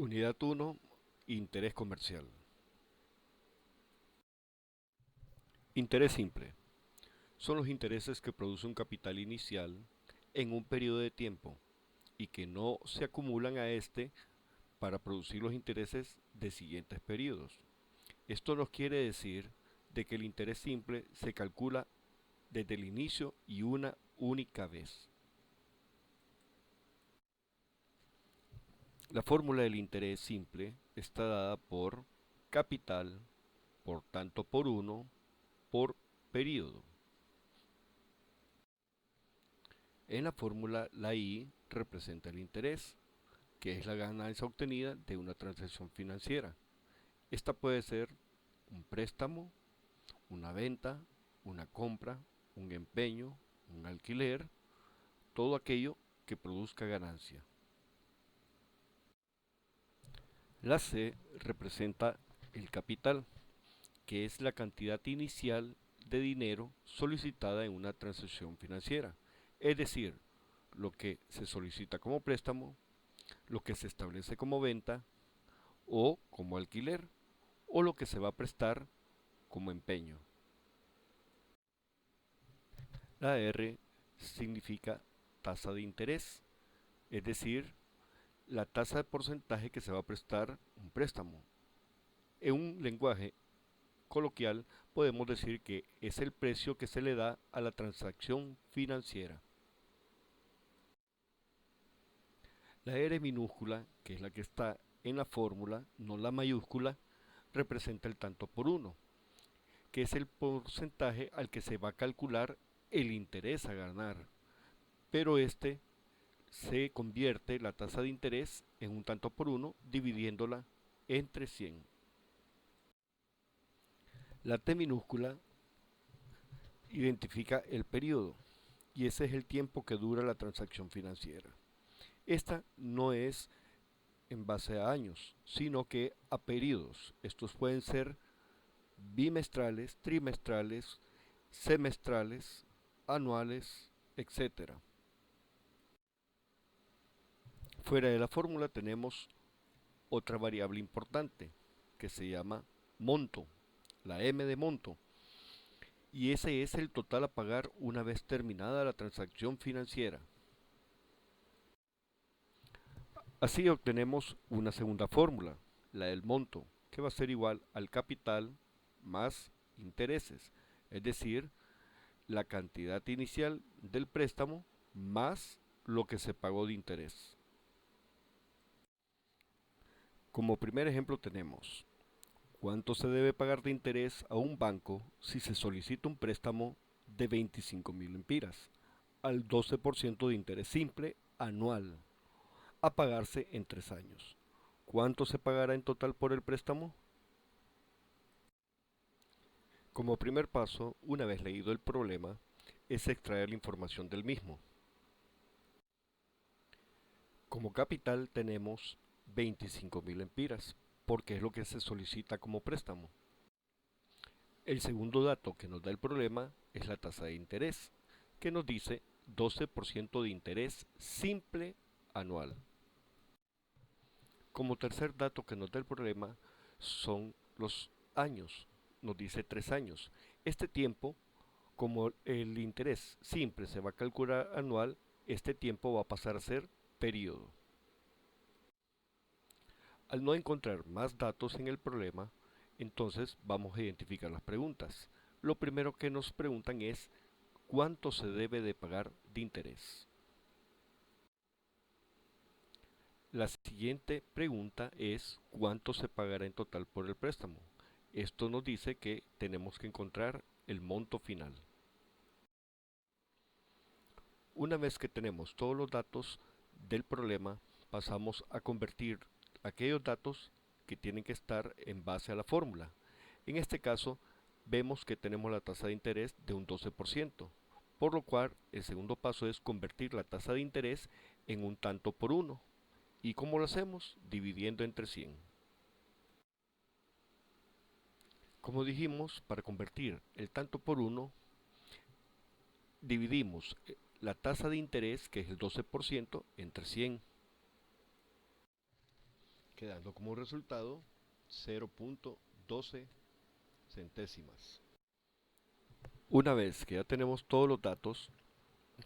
Unidad 1. Interés comercial. Interés simple. Son los intereses que produce un capital inicial en un periodo de tiempo y que no se acumulan a este para producir los intereses de siguientes periodos. Esto nos quiere decir de que el interés simple se calcula desde el inicio y una única vez. La fórmula del interés simple está dada por capital, por tanto por 1, por periodo. En la fórmula, la I representa el interés, que es la ganancia obtenida de una transacción financiera. Esta puede ser un préstamo, una venta, una compra, un empeño, un alquiler, todo aquello que produzca ganancia. La C representa el capital, que es la cantidad inicial de dinero solicitada en una transacción financiera, es decir, lo que se solicita como préstamo, lo que se establece como venta o como alquiler, o lo que se va a prestar como empeño. La R significa tasa de interés, es decir, la tasa de porcentaje que se va a prestar un préstamo. En un lenguaje coloquial podemos decir que es el precio que se le da a la transacción financiera. La R minúscula, que es la que está en la fórmula, no la mayúscula, representa el tanto por uno, que es el porcentaje al que se va a calcular el interés a ganar, pero este se convierte la tasa de interés en un tanto por uno dividiéndola entre 100. La T minúscula identifica el periodo y ese es el tiempo que dura la transacción financiera. Esta no es en base a años, sino que a periodos. Estos pueden ser bimestrales, trimestrales, semestrales, anuales, etc. Fuera de la fórmula tenemos otra variable importante que se llama monto, la M de monto, y ese es el total a pagar una vez terminada la transacción financiera. Así obtenemos una segunda fórmula, la del monto, que va a ser igual al capital más intereses, es decir, la cantidad inicial del préstamo más lo que se pagó de interés. Como primer ejemplo tenemos, ¿cuánto se debe pagar de interés a un banco si se solicita un préstamo de 25.000 lempiras al 12% de interés simple anual a pagarse en 3 años? ¿Cuánto se pagará en total por el préstamo? Como primer paso, una vez leído el problema, es extraer la información del mismo. Como capital tenemos 25.000 lempiras, porque es lo que se solicita como préstamo. El segundo dato que nos da el problema es la tasa de interés, que nos dice 12% de interés simple anual. Como tercer dato que nos da el problema son los años, nos dice 3 años. Este tiempo, como el interés simple se va a calcular anual, este tiempo va a pasar a ser periodo. Al no encontrar más datos en el problema, entonces vamos a identificar las preguntas. Lo primero que nos preguntan es ¿cuánto se debe de pagar de interés? La siguiente pregunta es ¿cuánto se pagará en total por el préstamo? Esto nos dice que tenemos que encontrar el monto final. Una vez que tenemos todos los datos del problema, pasamos a convertir aquellos datos que tienen que estar en base a la fórmula. En este caso, vemos que tenemos la tasa de interés de un 12%, por lo cual el segundo paso es convertir la tasa de interés en un tanto por uno. ¿Y cómo lo hacemos? Dividiendo entre 100. Como dijimos, para convertir el tanto por uno, dividimos la tasa de interés, que es el 12%, entre 100. quedando como resultado 0.12 centésimas. Una vez que ya tenemos todos los datos,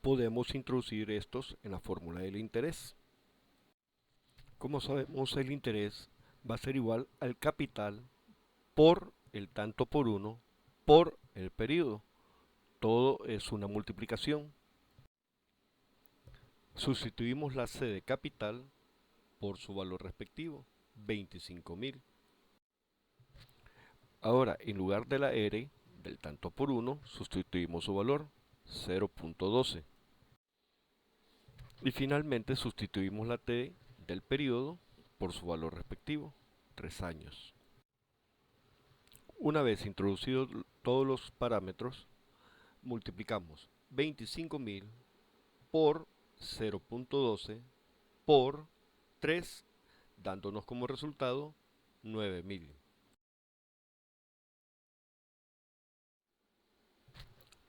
podemos introducir estos en la fórmula del interés. Como sabemos, el interés va a ser igual al capital por el tanto por uno por el periodo. Todo es una multiplicación. Sustituimos la C de capital por su valor respectivo, 25.000. Ahora, en lugar de la R del tanto por uno, sustituimos su valor, 0.12. Y finalmente sustituimos la T del periodo por su valor respectivo, 3 años. Una vez introducidos todos los parámetros, multiplicamos 25.000 por 0.12 por 3, dándonos como resultado 9.000.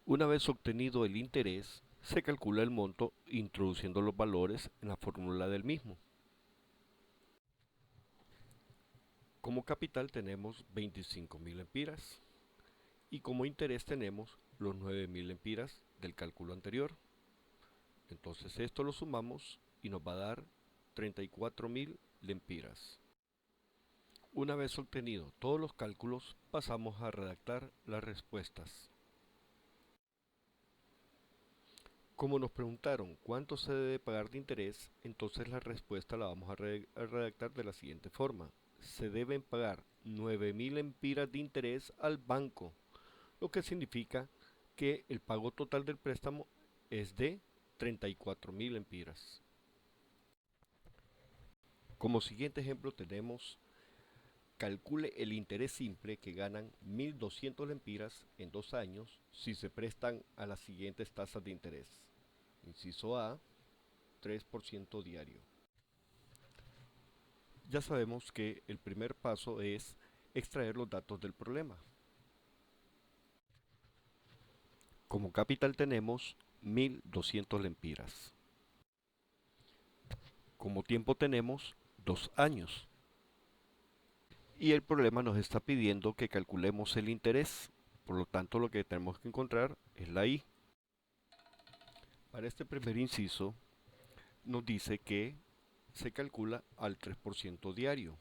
Una vez obtenido el interés, se calcula el monto introduciendo los valores en la fórmula del mismo. Como capital tenemos 25.000 lempiras y como interés tenemos los 9.000 lempiras del cálculo anterior. Entonces esto lo sumamos y nos va a dar 34.000 lempiras. Una vez obtenido todos los cálculos, pasamos a redactar las respuestas. Como nos preguntaron cuánto se debe pagar de interés, entonces la respuesta la vamos a redactar de la siguiente forma. Se deben pagar 9.000 lempiras de interés al banco, lo que significa que el pago total del préstamo es de 34.000 lempiras. Como siguiente ejemplo tenemos: calcule el interés simple que ganan 1.200 lempiras en 2 años si se prestan a las siguientes tasas de interés. Inciso A, 3% diario. Ya sabemos que el primer paso es extraer los datos del problema. Como capital tenemos 1.200 lempiras. Como tiempo tenemos 2 años. Y el problema nos está pidiendo que calculemos el interés. Por lo tanto, lo que tenemos que encontrar es la I. Para este primer inciso, nos dice que se calcula al 3% diario.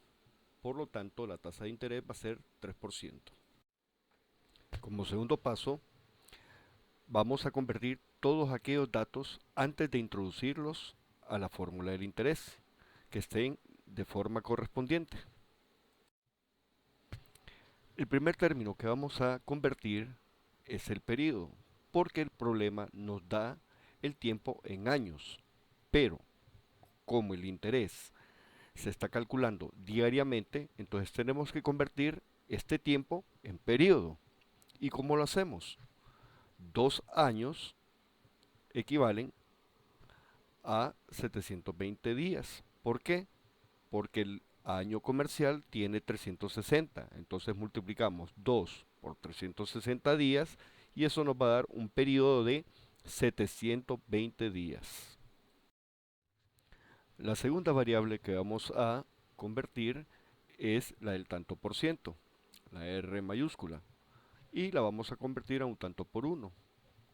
Por lo tanto, la tasa de interés va a ser 3%. Como segundo paso, vamos a convertir todos aquellos datos antes de introducirlos a la fórmula del interés, que estén de forma correspondiente. El primer término que vamos a convertir es el periodo, porque el problema nos da el tiempo en años, pero como el interés se está calculando diariamente, entonces tenemos que convertir este tiempo en periodo. ¿Y cómo lo hacemos? 2 años equivalen a 720 días. ¿Por qué? Porque el año comercial tiene 360. Entonces multiplicamos 2 por 360 días y eso nos va a dar un periodo de 720 días. La segunda variable que vamos a convertir es la del tanto por ciento, la R mayúscula, y la vamos a convertir a un tanto por uno.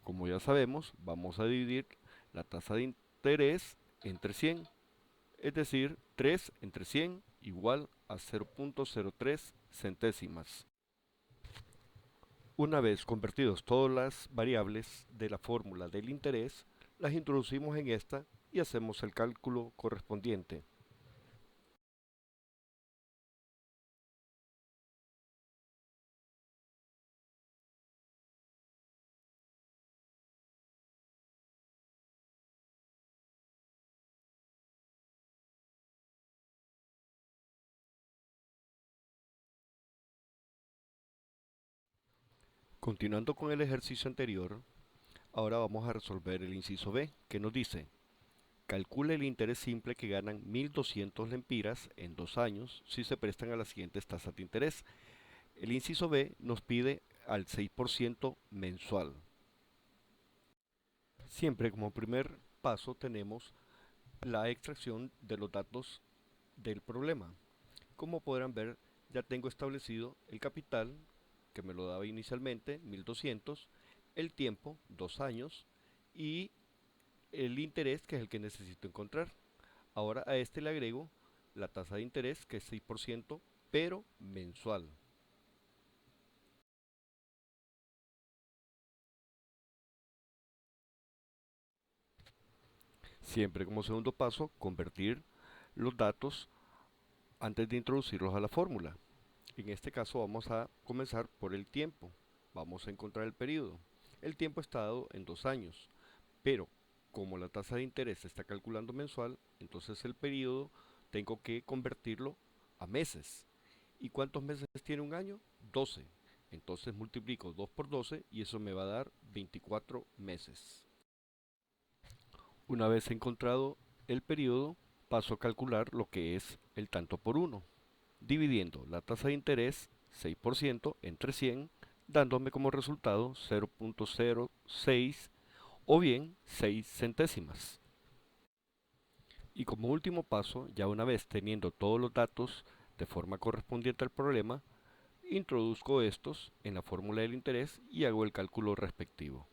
Como ya sabemos, vamos a dividir la tasa de interés entre 100, es decir, 3 entre 100 igual a 0.03 centésimas. Una vez convertidos todas las variables de la fórmula del interés, las introducimos en esta y hacemos el cálculo correspondiente. Continuando con el ejercicio anterior, ahora vamos a resolver el inciso B, que nos dice: calcule el interés simple que ganan 1.200 lempiras en 2 años si se prestan a las siguientes tasas de interés. El inciso B nos pide al 6% mensual. Siempre como primer paso tenemos la extracción de los datos del problema. Como podrán ver, ya tengo establecido el capital, que me lo daba inicialmente, 1200, el tiempo, 2 años, y el interés, que es el que necesito encontrar. Ahora a este le agrego la tasa de interés, que es 6%, pero mensual. Siempre como segundo paso, convertir los datos antes de introducirlos a la fórmula. En este caso vamos a comenzar por el tiempo. Vamos a encontrar el periodo. El tiempo está dado en 2 años, pero como la tasa de interés se está calculando mensual, entonces el periodo tengo que convertirlo a meses. ¿Y cuántos meses tiene un año? 12. Entonces multiplico 2 por 12 y eso me va a dar 24 meses. Una vez encontrado el periodo, paso a calcular lo que es el tanto por uno, dividiendo la tasa de interés 6% entre 100, dándome como resultado 0.06 o bien 6 centésimas. Y como último paso, ya una vez teniendo todos los datos de forma correspondiente al problema, introduzco estos en la fórmula del interés y hago el cálculo respectivo.